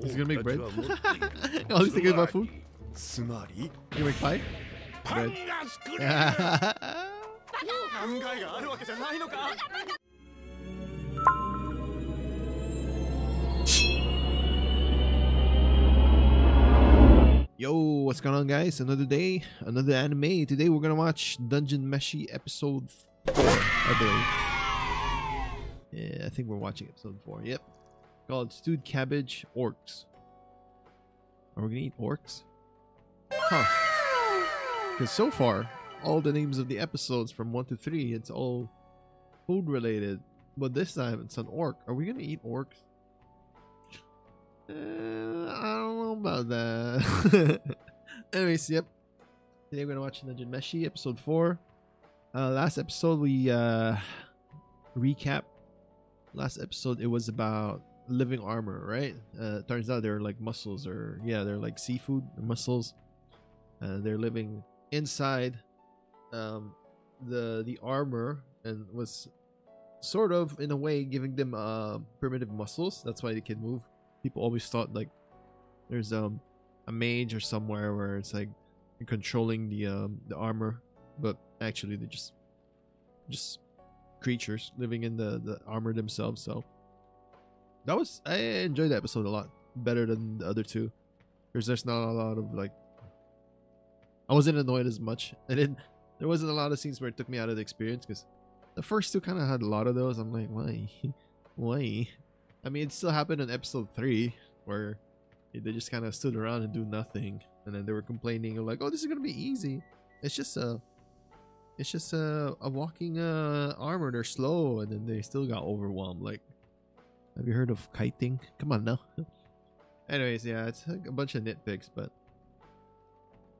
He's gonna make bread. All he's thinking about food. You make pie? Bread. Yo, what's going on, guys? Another day, another anime. Today we're gonna watch Dungeon Meshi episode 4, I believe. Yeah, I think we're watching episode 4. Yep. Called Stewed Cabbage Orcs. Are we gonna eat orcs? Huh. Because so far, all the names of the episodes from 1 to 3, it's all food related. But this time, it's an orc. Are we gonna eat orcs? I don't know about that. Anyways, yep. Today we're gonna watch Dungeon Meshi episode 4. Last episode we recap. Last episode it was about living armor, right? Turns out they're like mussels, or yeah, they're like seafood mussels. They're living inside the armor, and was sort of in a way giving them primitive muscles. That's why they can move. People always thought like there's a mage or somewhere where it's like controlling the armor, but actually they're just creatures living in the armor themselves. So that was, I enjoyed the episode a lot better than the other two, because there's not a lot of like, I wasn't annoyed as much, and there wasn't a lot of scenes where it took me out of the experience, because the first two kind of had a lot of those. I'm like, why? I mean, it still happened in episode 3 where they just kind of stood around and do nothing, and then they were complaining like, oh, this is gonna be easy. It's just a walking armor. They're slow, and then they still got overwhelmed. Like, have you heard of kiting? Come on now. Anyways, yeah, it's like a bunch of nitpicks, but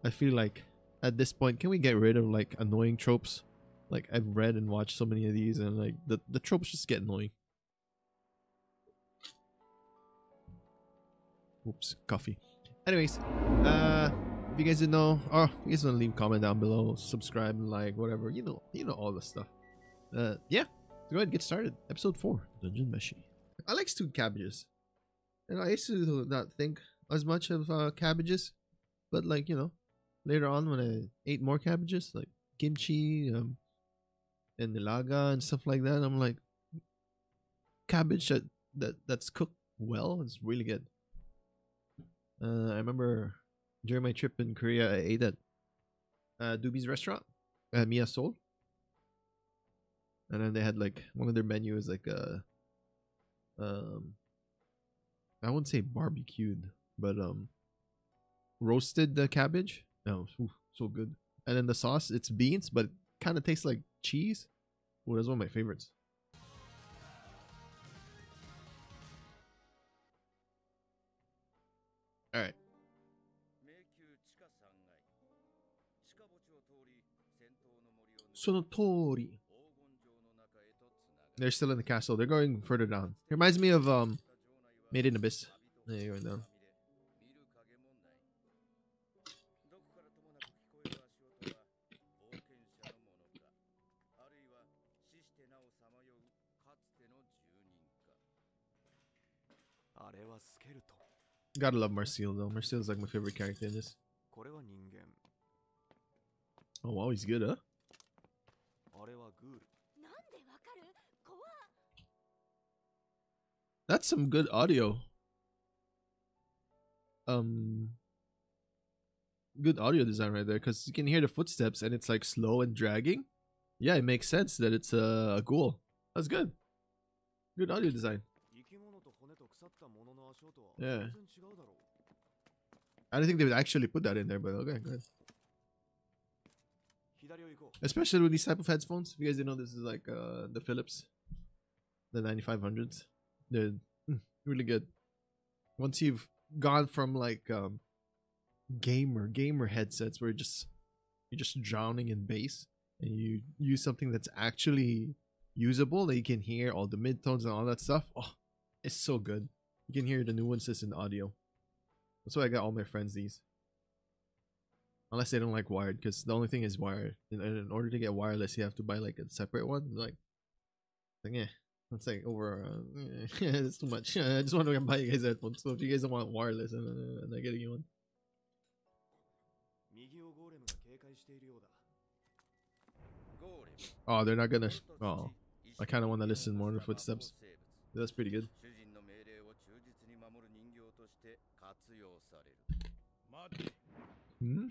I feel like at this point, can we get rid of like annoying tropes? Like, I've read and watched so many of these, and like the tropes just get annoying. Oops, coffee. Anyways, if you guys didn't know, or you guys want to leave a comment down below, subscribe and like, whatever, you know all the stuff. Yeah, go ahead and get started. Episode 4, Dungeon Meshi. I like stewed cabbages, and I used to not think as much of cabbages, but like, you know, later on when I ate more cabbages, like kimchi, and nilaga and stuff like that, I'm like, cabbage that's cooked well is really good. I remember during my trip in Korea, I ate at Doobie's restaurant at Mia Seoul, and then they had like one of their menus like I wouldn't say barbecued, but roasted cabbage. Oh, so good. And then the sauce, it's beans, but it kind of tastes like cheese. Oh, that's one of my favorites. All right. Sonotori. They're still in the castle. They're going further down. It reminds me of Made in Abyss. Yeah, you're going down. Gotta love Marcel though. Marcel's like my favorite character in this. Oh wow, he's good, huh? That's some good audio. Good audio design right there, because you can hear the footsteps and it's like slow and dragging. Yeah, it makes sense that it's a ghoul. That's good. Good audio design. Yeah. I don't think they would actually put that in there, but okay, good. Especially with these type of headphones. If you guys didn't know, this is like the Philips, the 9500s. They're really good. Once you've gone from like gamer headsets where you're just drowning in bass, and you use something that's actually usable, that you can hear all the midtones and all that stuff. Oh, it's so good. You can hear the nuances in the audio. That's why I got all my friends these. Unless they don't like wired, because the only thing is wired. In order to get wireless, you have to buy like a separate one. Like yeah, That's like over. It's too much. I just want to buy you guys headphones. So if you guys don't want wireless, I'm not getting you one. Oh, they're not gonna. Oh, I kind of want to listen more to footsteps. That's pretty good. Hmm?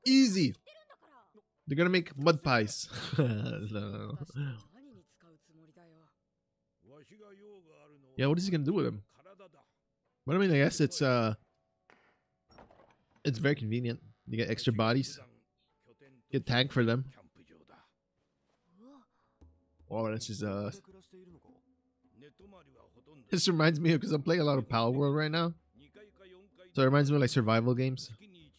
Easy. They're gonna make mud pies. No. Yeah, what is he gonna do with them? But I mean, I guess it's very convenient. You get extra bodies. Get tank for them. Oh, that's just This reminds me of, because I'm playing a lot of Power World right now. So it reminds me of like survival games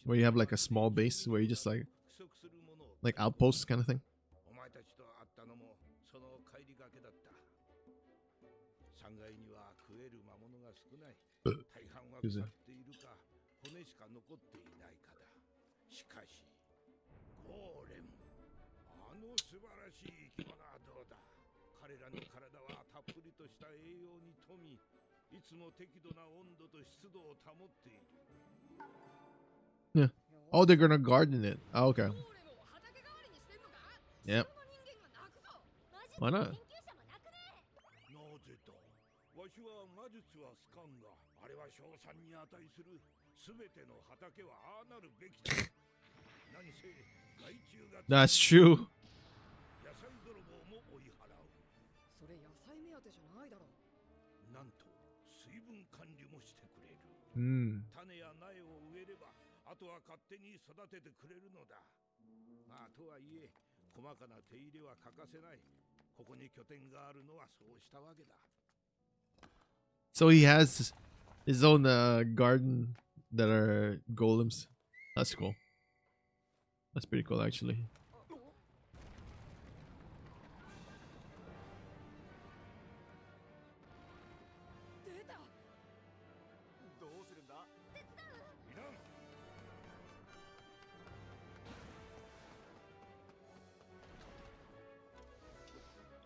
where you have like a small base where you just like outposts kind of thing. Excuse me. Yeah. Oh, they're gonna garden it. Oh, okay. Yep. Why not? That's true. Hmm. So he has his own garden that are golems. That's cool. That's pretty cool, actually.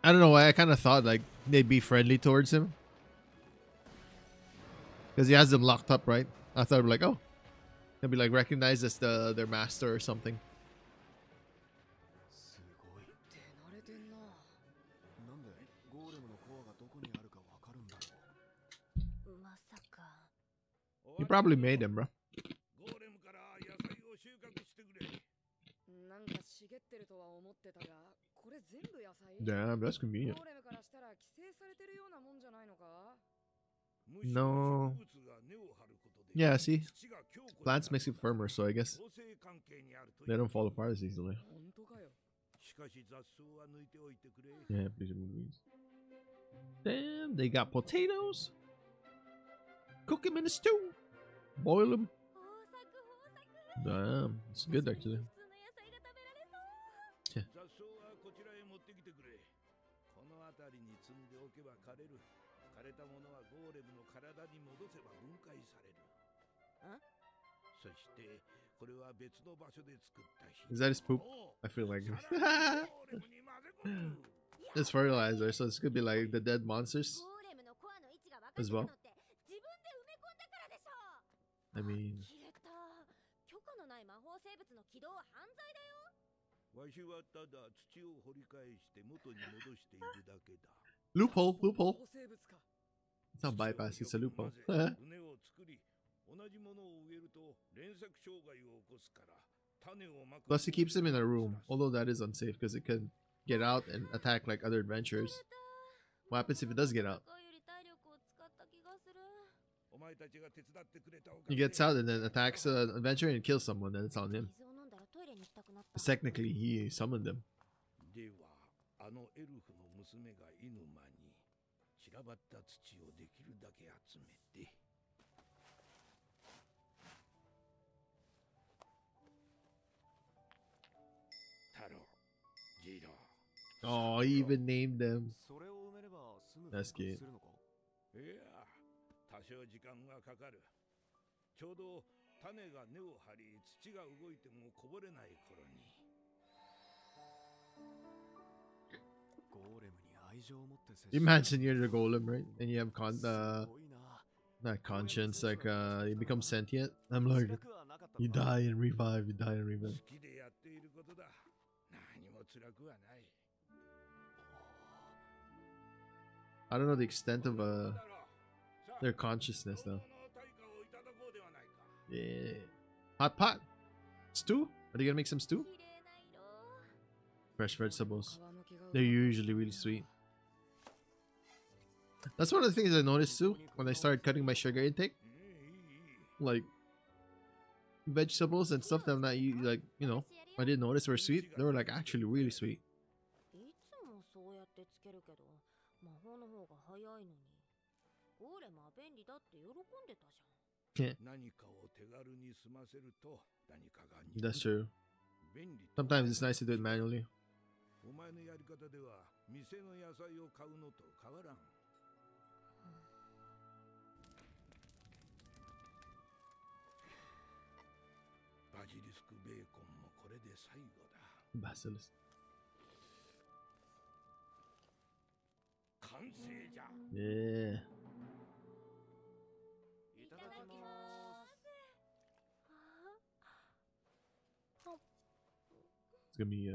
I don't know why I kind of thought like they'd be friendly towards him. Because he has them locked up, right? I thought like, oh, they'll be like recognized as their master or something. You probably made them, bro. Damn, that's convenient. No. Yeah, see? Plants makes it firmer, so I guess they don't fall apart as easily. Yeah, please remove these. Damn, they got potatoes. Cook them in a stew. Boil them. Damn, it's good actually. Yeah. Is that his poop? I feel like it's fertilizer, so it's gonna be like the dead monsters as well. I mean, loophole, loophole. It's not bypass, it's a loophole. Plus, he keeps him in a room, although that is unsafe because it can get out and attack like other adventurers. What happens if it does get out? He gets out and then attacks an adventurer and kills someone, then it's on him. Because technically, he summoned them. Oh, he even named them. That's cute. 種が根を張り、土が動いてもこぼれない頃に。Imagine you're the golem, right? And you have not conscience, like you become sentient. I'm like, you die and revive, you die and revive. I don't know the extent of their consciousness though. Yeah. Hot pot? Stew? Are they gonna make some stew? Fresh vegetables. They're usually really sweet. That's one of the things I noticed too when I started cutting my sugar intake. Like vegetables and stuff that I'm not like, you know, I didn't notice were sweet. They were like actually really sweet. Yeah. That's true. Sometimes it's nice to do it manually. Basilisk. Yeah. It's gonna be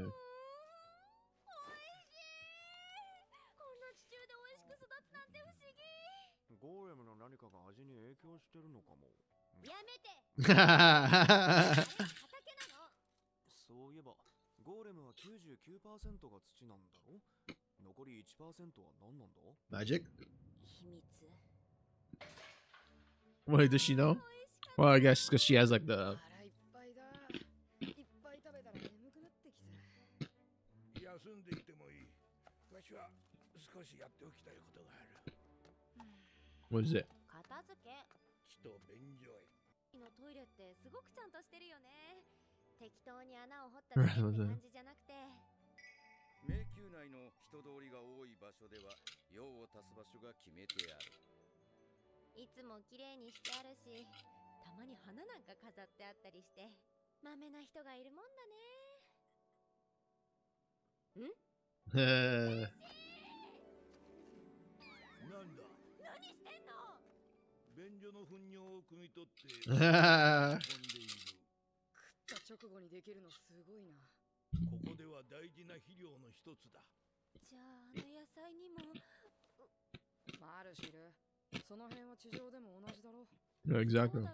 Magic? Wait, does she know? Well, I guess because she has like the... What is it? No, exactly.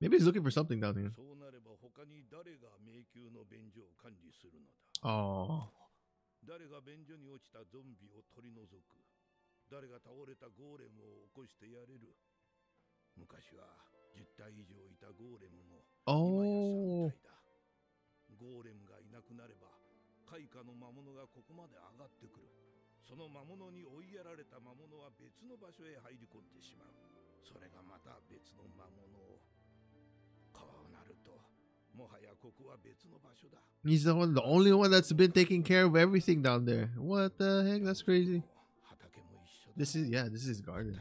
Maybe he's looking for something down here. Oh. Oh. ゴーレムがいなくなれば開花の魔物がここまで上がってくる。その魔物に追いやられた魔物は別の場所へ入り込んでしまう。それがまた別の魔物を。こうなるともはやここは別の場所だ。He's the only one that's been taking care of everything down there. What the heck? That's crazy. This is his garden.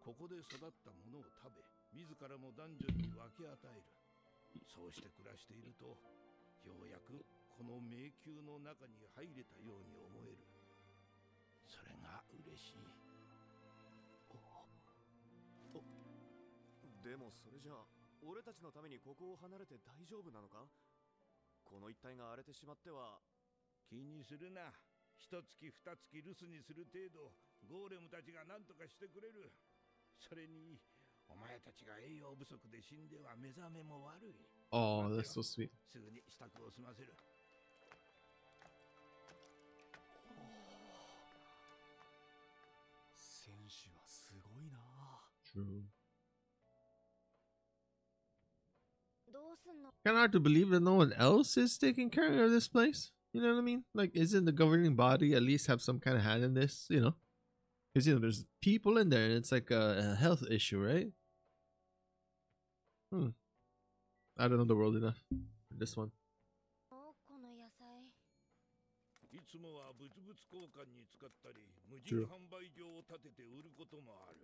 ここで育ったものを食べ、自らも男女に分け与える。そうして暮らしていると、ようやくこの迷宮の中に入れたように思える。それが嬉しい。でもそれじゃあ、俺たちのためにここを離れて大丈夫なのか？この一帯が荒れてしまっては。気にするな。一月二月留守にする程度、ゴーレムたちが何とかしてくれる。それにお前たちが栄養不足で死んでは目覚めも悪い。Oh, that's so sweet. すぐに支度を済ませる。戦士はすごいな。True. Kind of hard to believe that no one else is taking care of this place. You know what I mean? Like, isn't the governing body at least have some kind of hand in this? You know? Because, you know, there's people in there and it's like a health issue, right? I don't know the world enough for this one. この野菜。いつもは物々交換に使ったり、無人 True. 販売所を建てて売ることもある。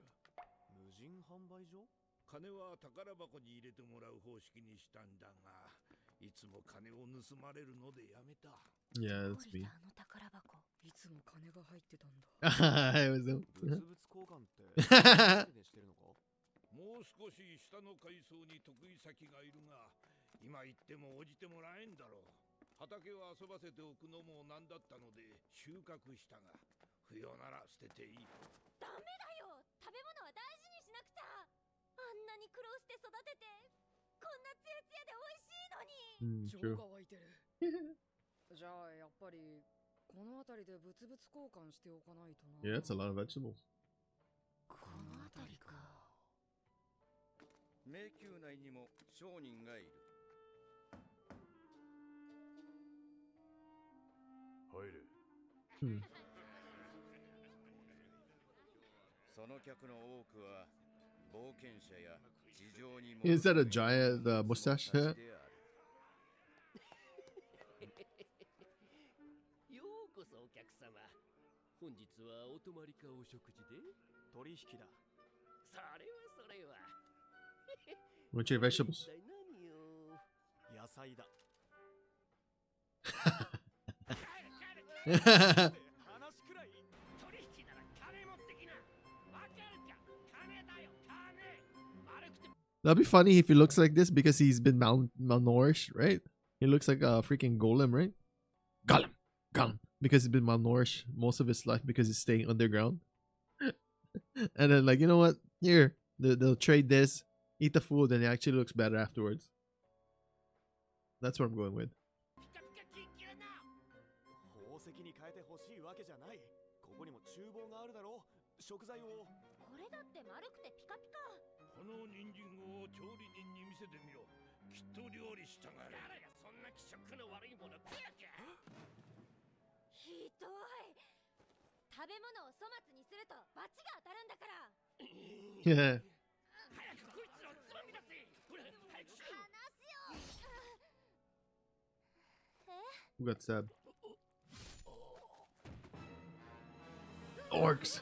無人販売所？金は宝箱に入れてもらう方式にしたんだが、いつも金を盗まれるのでやめた。Yeah, that's me. あの宝箱、いつも金が入ってたんだ。I was 物々交換って何でしてるのか？もう少し下の階層に得意先がいるが、今言っても応じてもらえんだろう。畑を遊ばせておくのもなんだったので収穫したが、不要なら捨てていい。ダメだよ。食べ物は大事にしなくちゃ。あんなに苦労して育てて、こんなツヤツヤで美味しいのに。腸が湧いてる。じゃあやっぱりこの辺りで物々交換しておかないとな。Yeah, that's a lot of vegetables. この辺りか。迷宮内にも商人がいる。入れ。その客の多くは冒険者や地上にも。Is that a giant mustache? ようこそお客様。本日はお泊まりかお食事で？取引だ。それは。What's your vegetables? 何よ。野菜だ。話くらい。取引なら金持ってきな。わかるか？金だよ、金。悪くて。 That'd be funny if he looks like this because he's been malnourished, right? He looks like a freaking golem, right? Golem. Because he's been malnourished most of his life because he's staying underground. And then, like, you know what? Here, they'll trade this, eat the food, and it actually looks better afterwards. That's what I'm going with. 宝石に変えてほしいわけじゃない。ここにも厨房があるだろう。食材を。これだって丸くてピカピカ。この人参を調理人に見せてみろ。きっと料理したがる。誰がそんな気色の悪いもの食うか。ひどい。食べ物を粗末にすると罰が当たるんだから。Yeah. 早くこいつらをつまみ出せ。ほら、早くしろ。話を。Who got stabbed? Orcs.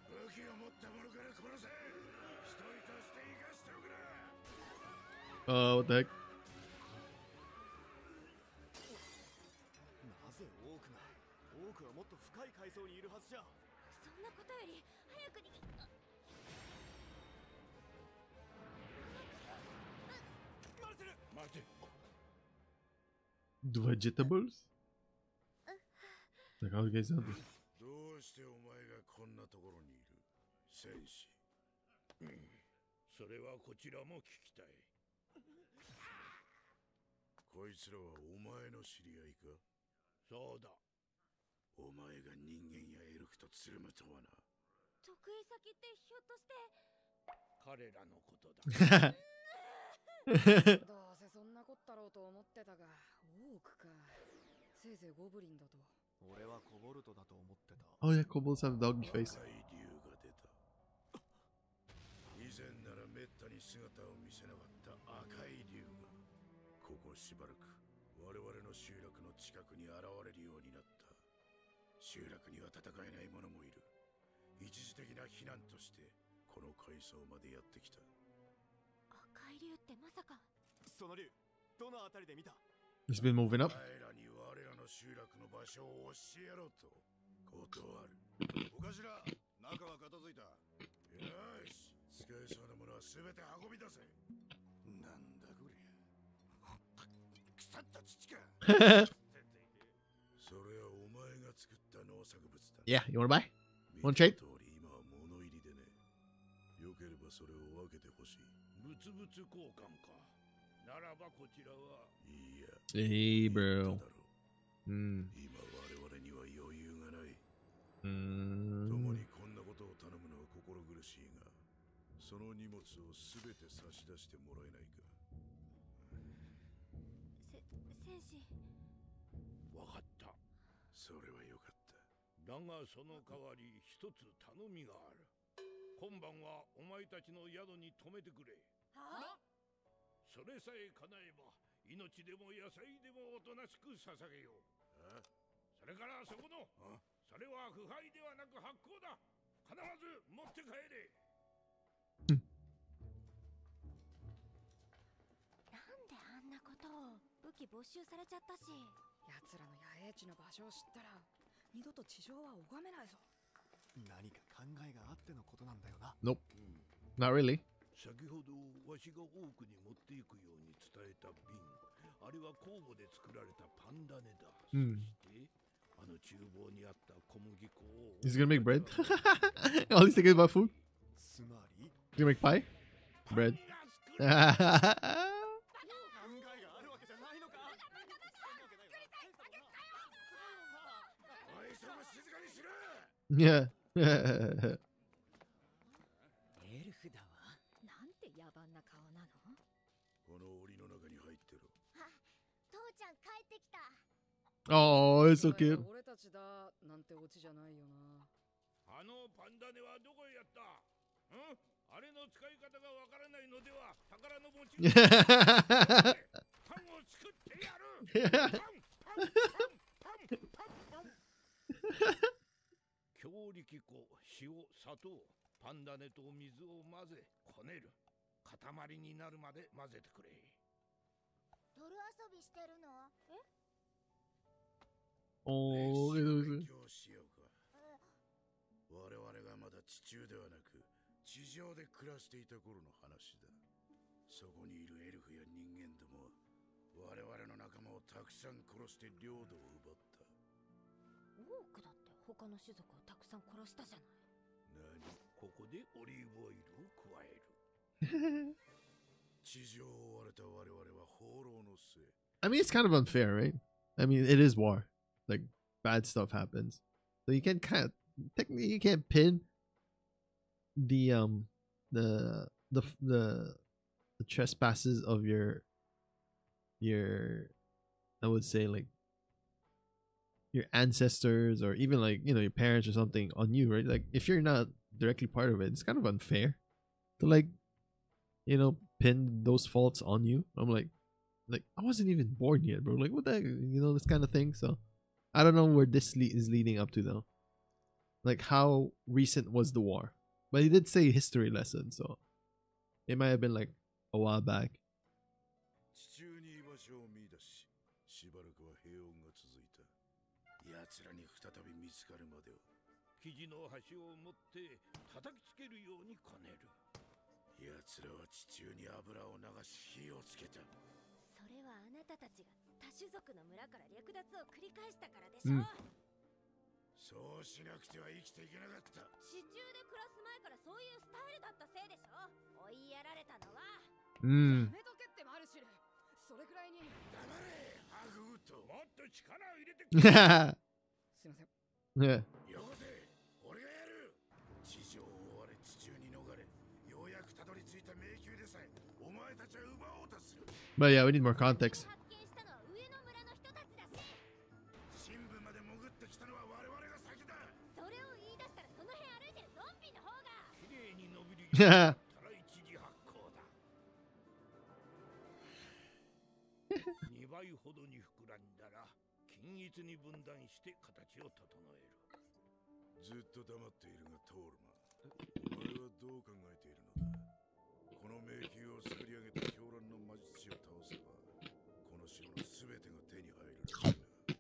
武器を持った者から殺せ。一人として生かしておくれ。What the heck? なぜ多くが？多くはもっと深い階層にいるはずじゃ。そんなことより早くに。マルセル、待て。 The vegetables? Like, how do you guys know this? どうしてお前がこんなところにいる？戦士。それはこちらも聞きたい。こいつらはお前の知り合いか？そうだ。お前が人間やエルフとつるむとはな。得意先ってひょっとして。彼らのことだ。どうせそんなこったろうと思ってたが、多くか。せいぜいゴブリンだと。俺はコボルトだと思ってた。 Oh yeah, kobolds have doggy face. 赤い竜が出た。以前ならめったに姿を見せなかった赤い竜が、ここしばらく我々の集落の近くに現れるようになった。集落には戦えない者もいる。一時的な避難としてこの階層までやってきた。赤い竜ってまさか。その竜、どのあたりで見た？ He's been moving up. 彼らに我らの集落の場所を教えろと断る。お頭、中は片付いた。よし、使えそうなものは全て運び出せ。なんだこりゃ。腐った土か。それはお前が作った農作物だ。 Yeah, you wanna buy? 見 One た trade? 通り今は物入りでね。よければそれを分けてほしい。物々交換か。ならばこちらは。いや。Hey, bro. 今我々には余裕がない。共にこんなことを頼むのは心苦しいが、その荷物をすべて差し出してもらえないか。戦士。わかった。それはよかった。だがその代わり一つ頼みがある。今晩はお前たちの宿に泊めてくれ。はそれさえ叶えば命でも野菜でもおとなしく捧げよう。それからそこのそれは腐敗ではなく発酵だ。必ず持って帰れ。なんであんなことを。武器没収されちゃったし。奴らの野営地の場所を知ったら二度と地上は拝めないぞ。何か考えがあってのことなんだよな。 Nope. Not really. 先ほどわしが多くに持っていくように伝えた瓶、あれは酵母で作られたパンダネだ。そしてあの厨房にあった小麦粉を He's gonna make bread. All he's thinking about food. つまり He's gonna make pie? Bread. 考えがあるわけじゃないのか。おい、そこ静かにしろ。 Yeah. エルフだわ。なんて野蛮な顔なの。この檻の中に入ってろ。父ちゃん帰ってきた。 Oh, it's so cute. 俺たちだなんてオチじゃないよな。あのパンダネはどこへやった？あれの使い方がわからないのでは宝の持ち主パンを作ってやる。強力粉、塩、砂糖、パンダネと水を混ぜこねる。塊になるまで混ぜてくれ。泥遊びしてるの？え？ Oh, 勉強しようか。我々がまだ地中ではなく地上で暮らしていた頃の話だ。そこにいるエルフや人間どもは我々の仲間をたくさん殺して領土を奪った。多くだって他の種族をたくさん殺したじゃない。何？ここでオリーブオイルを加える。地上を追われた我々は放浪の末。 I mean, it's kind of unfair, right? I mean, it is war. Like, bad stuff happens. So you can kind of, technically, you can't pin the trespasses of your, I would say, like, your ancestors or even like, you know, your parents or something on you, right? Like, if you're not directly part of it, it's kind of unfair to, like, you know, pin those faults on you. I'm like I wasn't even born yet, bro. Like, what the heck? You know, this kind of thing. So I don't know where this is leading up to, though. Like, how recent was the war? But he did say history lesson, so it might have been like a while back. 地中に居場所を見出し、しばらくは平穏が続いた。奴らに再び見つかるまでは生地の端を持って叩きつけるようにこねる。奴らは地中に油を流し火をつけた。それはあなたたちが多種族の村から略奪を繰り返したからでしょ。そうしなくては生きていけなかった。地中で暮らす前からそういうスタイルだったせいでしょ。追いやられたのは。やめとけってマルシル。それくらいに。黙れ、ハグウッド。もっと力を入れてくれ。すいません。Yeah. よこせ、俺がやる。地上を追われ地中に逃れ、ようやくたどり着いた迷宮でさえお前たちは奪おうとする。 But yeah, we need more context. 発見したのは上の村の人たちだし。深部まで潜ってきたのは我々が先だ。それを言い出したらその辺歩いてるゾンビの方が。綺麗に伸びるよ。 Yeah. たら一時発酵だ。2倍ほどに膨らんだら均一に分断して形を整える。ずっと黙っているがトールマン、お前はどう考えているのだ。この迷宮を作り上げた狂乱の魔術師を倒せばこの城の全てが手に入るらしいな。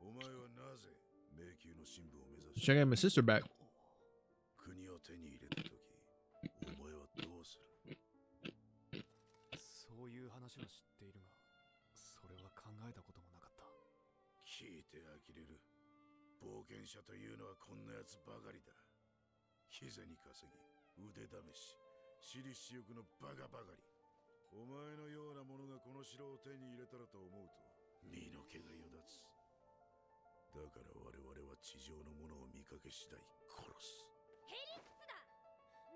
お前はなぜ迷宮の深部を目指す？ Should I get my sister back? 国を手に入れた時お前はどうする？そういう話は知っているが、それは考えたこともなかった。聞いて呆れる。冒険者というのはこんなやつばかりだ。膝に稼ぎ、腕試し、私利私欲のバカばかり。お前のような者がこの城を手に入れたらと思うと身の毛がよだつ。だから我々は地上の者を見かけ次第殺す。へりくつだ。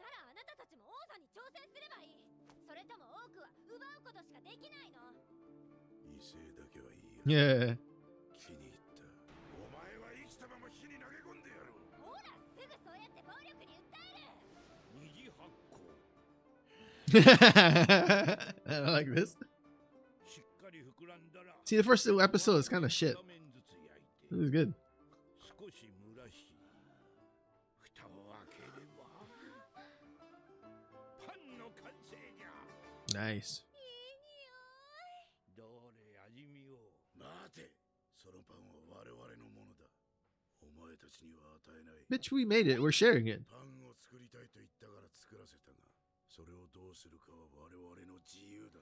ならあなたたちも王座に挑戦すればいい。それとも多くは奪うことしかできないの？威勢だけはいいや。 Yeah. 気に入った。お前は生きたまま火に投げ込んでや I like this. しっかり膨らんだら See, the first two episodes kind of shit. 片面ずつ焼いて It was good. 少し蒸らし蓋を開ければパンの完成じゃ Nice. どれ味見よう待てそのパンは我々のものだお前たちには与えない Bitch, we made it. We're sharing it. パンを作りたいと言ったから作らせたがそれをどうするかは我々の自由だ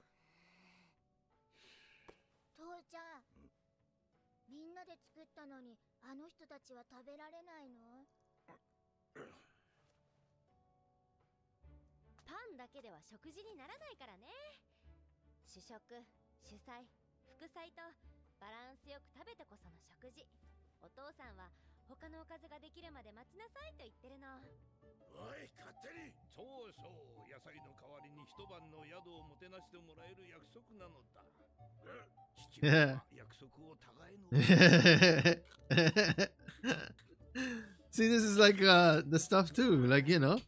父ちゃんみんなで作ったのにあの人たちは食べられないのパンだけでは食事にならないからね主食、主菜、副菜とバランスよく食べてこその食事お父さんは他のおかずができるまで待ちなさいと言ってるのおい勝手にそうそう野菜の代わりに一晩の宿をもてなしてもらえる約束なのだ父は約束を互いの See, this is like the stuff too. Like, you know,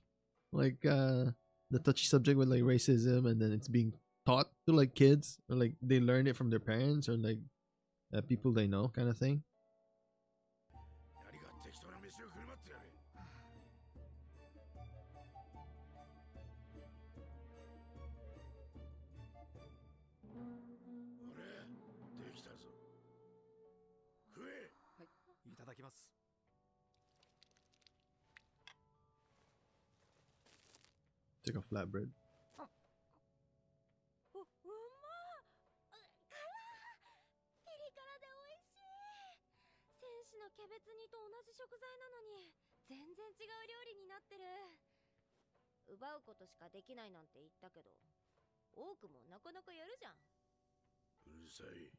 like the touchy subject with like racism, and then it's being taught to like kids, or like they learn it from their parents or like people they know, kind of thing. 何が適当な飯を振る舞ってやれ俺できたぞ食えいただきます Take a flatbread. うまっピリ辛で美味しい戦士のキャベツ煮と同じ食材なのに全然違う料理になってる奪うことしかできないなんて言ったけど多くもなかなかやるじゃんうるさい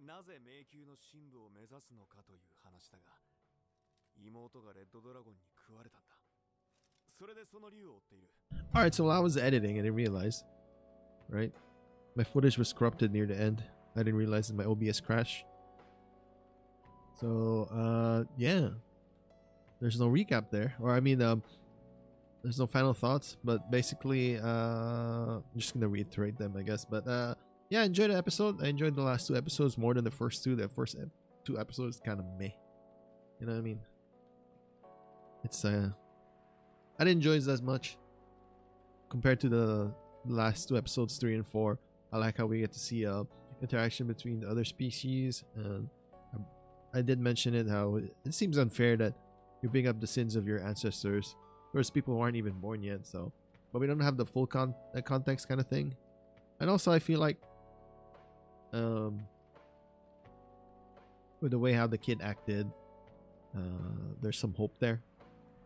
なぜ迷宮の深部を目指すのかという話だが妹がレッドドラゴンに食われたんだそれでその竜を追っている Alright, so while I was editing, I didn't realize, right? My footage was corrupted near the end. I didn't realize that my OBS crashed. So, yeah. There's no recap there. Or, I mean, there's no final thoughts. But basically, I'm just going to reiterate them, I guess. But, yeah, I enjoyed the episode. I enjoyed the last two episodes more than the first two. The first two episodes kind of meh. You know what I mean? It's, I didn't enjoy it as much compared to the last two episodes 3 and 4. I like how we get to see interaction between the other species, and I did mention it how it seems unfair that you bring up the sins of your ancestors whereas people who aren't even born yet, so but we don't have the full context kind of thing. And also I feel like with the way how the kid acted, there's some hope there.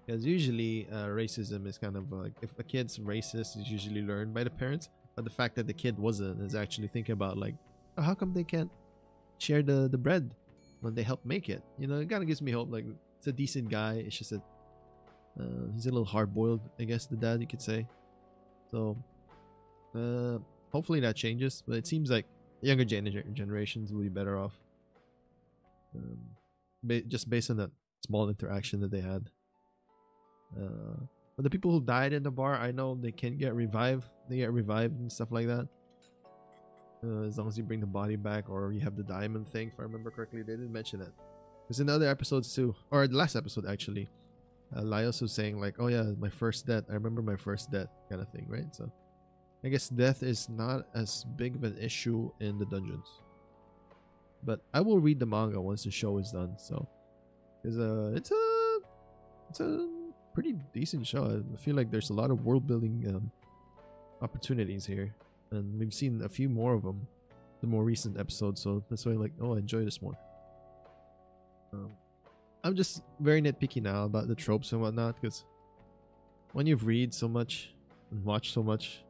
Because usually racism is kind of like, if a kid's racist, it's usually learned by the parents. But the fact that the kid wasn't is actually thinking about like, oh, how come they can't share the bread when they help make it? You know, it kind of gives me hope. Like, it's a decent guy. It's just that he's a little hard-boiled, I guess, the dad, you could say. So hopefully that changes. But it seems like younger generations will be better off. Just based on that small interaction that they had. But the people who died in the bar, I know they can get revived. They get revived and stuff like that. As long as you bring the body back or you have the diamond thing, if I remember correctly. They didn't mention that. Because in the other episodes too, or the last episode actually, Laios was saying like, oh yeah, my first death. I remember my first death kind of thing, right? So I guess death is not as big of an issue in the dungeons. But I will read the manga once the show is done. So, because it's a pretty decent show. I feel like there's a lot of world building opportunities here, and we've seen a few more of them, the more recent episodes. So that's why, like, oh, I enjoy this more. I'm just very nitpicky now about the tropes and whatnot, because when you've read so much and watched so much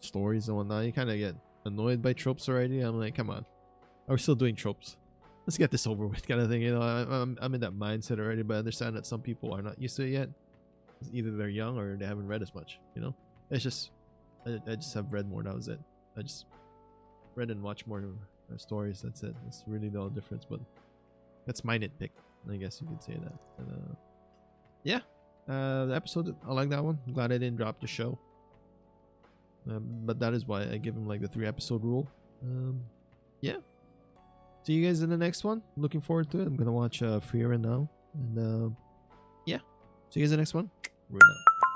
stories and whatnot, you kind of get annoyed by tropes already. I'm like, come on, are we still doing tropes? Let's get this over with, kind of thing. You know, I'm in that mindset already, but I understand that some people are not used to it yet. Either they're young or they haven't read as much. You know, it's just I just have read more. That was it. I just read and watched more stories. That's it. That's really the only difference. But that's my nitpick. I guess you could say that. And, yeah, The episode, I like that one. I'm glad I didn't drop the show. But that is why I give him like the 3-episode rule. Yeah. See you guys in the next one. Looking forward to it. I'm gonna watch Frieren now. And yeah. See you guys in the next one. We're out.